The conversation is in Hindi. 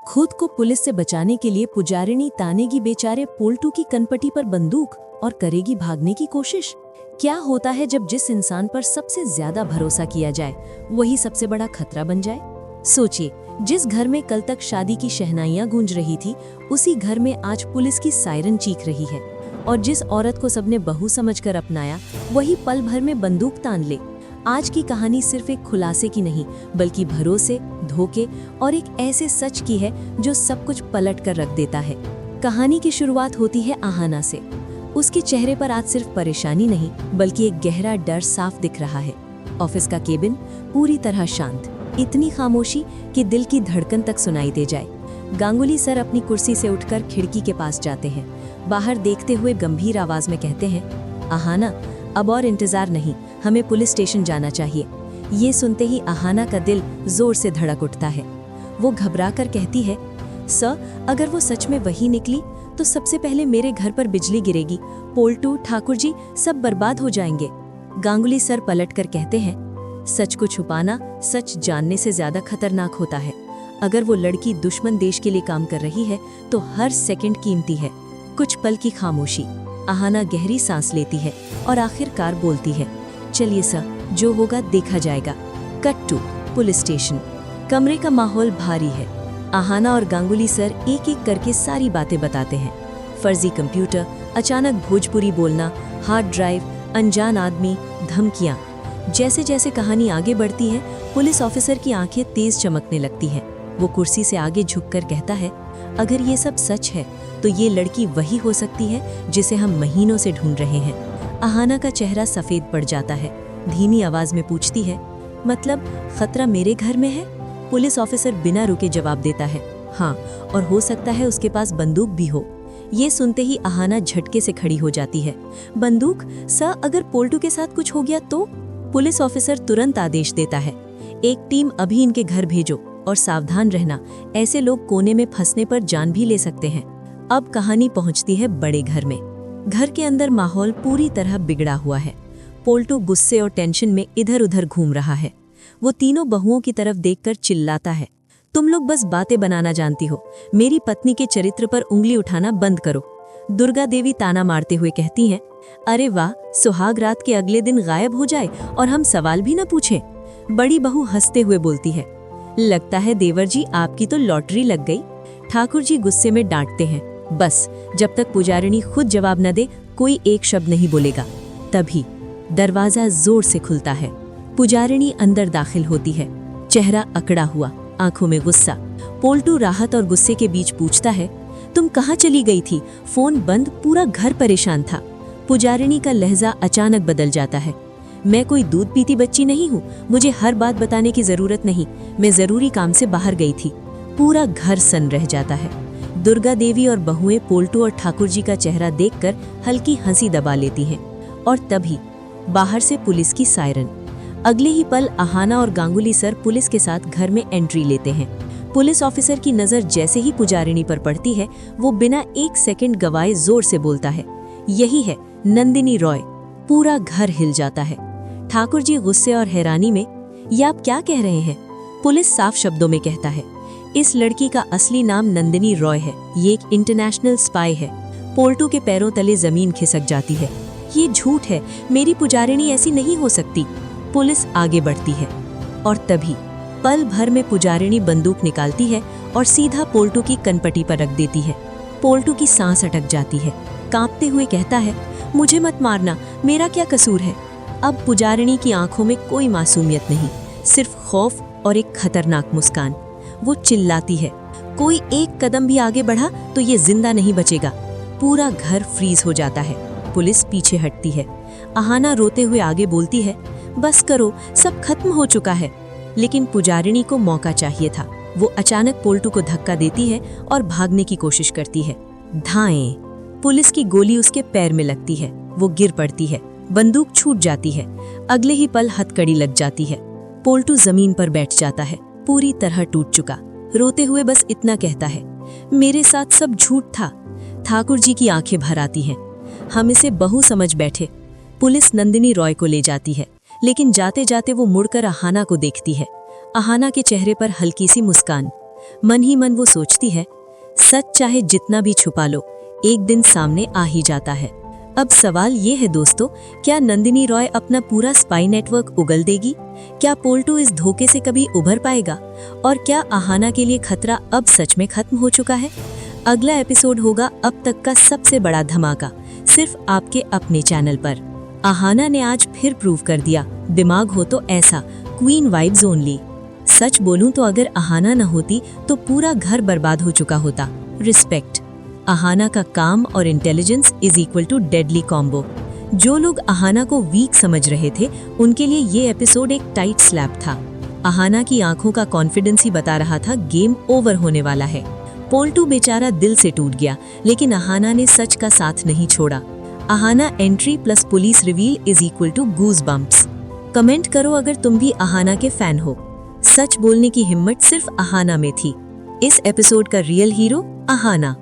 खुद को पुलिस से बचाने के लिए पुजारिनी तानेगी बेचारे पोल्टू की कनपटी पर बंदूक और करेगी भागने की कोशिश। क्या होता है जब जिस इंसान पर सबसे ज्यादा भरोसा किया जाए वही सबसे बड़ा खतरा बन जाए। सोचिए, जिस घर में कल तक शादी की शहनाइयां गूंज रही थी, उसी घर में आज पुलिस की सायरन चीख रही है। और जिस औरत को सबने बहू समझकर अपनाया, वही पल भर में बंदूक तान ले। आज की कहानी सिर्फ एक खुलासे की नहीं, बल्कि भरोसे, धोखे और एक ऐसे सच की है जो सब कुछ पलट कर रख देता है। कहानी की शुरुआत होती है आहाना से। उसके चेहरे पर आज सिर्फ परेशानी नहीं, बल्कि एक गहरा डर साफ दिख रहा है। ऑफिस का केबिन पूरी तरह शांत, इतनी खामोशी कि दिल की धड़कन तक सुनाई दे जाए। गांगुली सर अपनी कुर्सी से उठकर खिड़की के पास जाते हैं। बाहर देखते हुए गंभीर आवाज में कहते हैं, आहाना, अब और इंतजार नहीं, हमें पुलिस स्टेशन जाना चाहिए। ये सुनते ही आहाना का दिल जोर से धड़क उठता है। वो घबराकर कहती है, सर, अगर वो सच में वही निकली तो सबसे पहले मेरे घर पर बिजली गिरेगी, पोल्टू, ठाकुर जी सब बर्बाद हो जाएंगे। गांगुली सर पलटकर कहते हैं, सच को छुपाना सच जानने से ज्यादा खतरनाक होता है। अगर वो लड़की दुश्मन देश के लिए काम कर रही है तो हर सेकंड कीमती है। कुछ पल की खामोशी। आहाना गहरी सांस लेती है और आखिरकार बोलती है, चलिए सर, जो होगा देखा जाएगा। Cut to police station. कमरे का माहौल भारी है। आहाना और गांगुली सर एक एक करके सारी बातें बताते हैं। फर्जी कंप्यूटर, अचानक भोजपुरी बोलना, हार्ड ड्राइव, अनजान आदमी, धमकियां। जैसे जैसे कहानी आगे बढ़ती है, पुलिस ऑफिसर की आंखें तेज चमकने लगती हैं। वो कुर्सी से आगे झुककर कहता है, अगर ये सब सच है तो ये लड़की वही हो सकती है जिसे हम महीनों से ढूंढ रहे हैं। आहाना का चेहरा सफेद पड़ जाता है। धीमी आवाज में पूछती है, मतलब खतरा मेरे घर में है? पुलिस ऑफिसर बिना रुके जवाब देता है, हाँ, और हो सकता है उसके पास बंदूक भी हो। ये सुनते ही आहाना झटके से खड़ी हो जाती है। बंदूक? सर, अगर पोल्टू के साथ कुछ हो गया तो? पुलिस ऑफिसर तुरंत आदेश देता है, एक टीम अभी इनके घर भेजो और सावधान रहना, ऐसे लोग कोने में फंसने पर जान भी ले सकते हैं। अब कहानी पहुंचती है बड़े घर में। घर के अंदर माहौल पूरी तरह बिगड़ा हुआ है। पोल्टू गुस्से और टेंशन में इधर उधर घूम रहा है। वो तीनों बहुओं की तरफ देखकर चिल्लाता है, तुम लोग बस बातें बनाना जानती हो, मेरी पत्नी के चरित्र पर उंगली उठाना बंद करो। दुर्गा देवी ताना मारते हुए कहती हैं, अरे वाह, सुहाग रात के अगले दिन गायब हो जाए और हम सवाल भी न पूछें। बड़ी बहू हंसते हुए बोलती है, लगता है देवर जी आपकी तो लॉटरी लग गई। ठाकुर जी गुस्से में डांटते हैं, बस जब तक पुजारिनी खुद जवाब न दे कोई एक शब्द नहीं बोलेगा। तभी दरवाजा जोर से खुलता है। पुजारिनी अंदर दाखिल होती है, चेहरा अकड़ा हुआ, आंखों में गुस्सा। पोल्टू राहत और गुस्से के बीच पूछता है, तुम कहाँ चली गई थी? फोन बंद, पूरा घर परेशान था। पुजारिनी का लहजा अचानक बदल जाता है, मैं कोई दूध पीती बच्ची नहीं हूँ, मुझे हर बात बताने की जरूरत नहीं, मैं जरूरी काम से बाहर गई थी। पूरा घर सन्न रह जाता है। दुर्गा देवी और बहुएं पोल्टू और ठाकुर जी का चेहरा देखकर हल्की हंसी दबा लेती हैं। और तभी बाहर से पुलिस की सायरन। अगले ही पल आहाना और गांगुली सर पुलिस के साथ घर में एंट्री लेते हैं। पुलिस ऑफिसर की नजर जैसे ही पुजारिनी पर पड़ती है, वो बिना एक सेकंड गवाए जोर से बोलता है, यही है नंदिनी रॉय। पूरा घर हिल जाता है। ठाकुर जी गुस्से और हैरानी में, ये आप क्या कह रहे हैं? पुलिस साफ शब्दों में कहता है, इस लड़की का असली नाम नंदिनी रॉय है, ये एक इंटरनेशनल स्पाई है। पोल्टू के पैरों तले जमीन खिसक जाती है। ये झूठ है, मेरी पुजारिनी ऐसी नहीं हो सकती। पुलिस आगे बढ़ती है और तभी पल भर में पुजारिनी बंदूक निकालती है और सीधा पोल्टू की कनपटी पर रख देती है। पोल्टू की सांस अटक जाती है, कांपते हुए कहता है, मुझे मत मारना, मेरा क्या कसूर है? अब पुजारिनी की आंखों में कोई मासूमियत नहीं, सिर्फ खौफ और एक खतरनाक मुस्कान। वो चिल्लाती है, कोई एक कदम भी आगे बढ़ा तो ये जिंदा नहीं बचेगा। पूरा घर फ्रीज हो जाता है। पुलिस पीछे हटती है। आहाना रोते हुए आगे बोलती है, बस करो, सब खत्म हो चुका है। लेकिन पुजारिनी को मौका चाहिए था। वो अचानक पोल्टू को धक्का देती है और भागने की कोशिश करती है। धाएं। पुलिस की गोली उसके पैर में लगती है। वो गिर पड़ती है, बंदूक छूट जाती है। अगले ही पल हथकड़ी लग जाती है। पोल्टू जमीन पर बैठ जाता है, पूरी तरह टूट चुका। रोते हुए बस इतना कहता है, मेरे साथ सब झूठ था। ठाकुर जी की आंखें भर आती हैं। हम इसे बहू समझ बैठे। पुलिस नंदिनी रॉय को ले जाती है, लेकिन जाते जाते वो मुड़कर आहाना को देखती है। आहाना के चेहरे पर हल्की सी मुस्कान। मन ही मन वो सोचती है, सच चाहे जितना भी छुपा लो, एक दिन सामने आ ही जाता है। अब सवाल ये है दोस्तों, क्या नंदिनी रॉय अपना पूरा स्पाई नेटवर्क उगल देगी? क्या पोल्टू इस धोखे से कभी उभर पाएगा? और क्या आहाना के लिए खतरा अब सच में खत्म हो चुका है? अगला एपिसोड होगा अब तक का सबसे बड़ा धमाका, सिर्फ आपके अपने चैनल पर। आहाना ने आज फिर प्रूव कर दिया, दिमाग हो तो ऐसा, क्वीन वाइब्स ओनली। सच बोलूं तो अगर आहाना न होती तो पूरा घर बर्बाद हो चुका होता। रिस्पेक्ट। आहाना का काम और intelligence is equal to deadly combo. जो लोग आहाना को वीक समझ रहे थे, उनके लिए ये एपिसोड एक टाइट स्लैप था। आहाना की आंखों का कॉन्फिडेंस ही बता रहा था गेम ओवर होने वाला है। पोल्टू बेचारा दिल से टूट गया, लेकिन आहाना ने सच का साथ नहीं छोड़ा। Aahana entry plus police reveal is equal to goosebumps. Comment करो अगर तुम भी आहाना के फैन हो। सच बोलने की हिम्मत सिर्फ आहाना में थी। इस एपिसोड का रियल हीरो आहाना।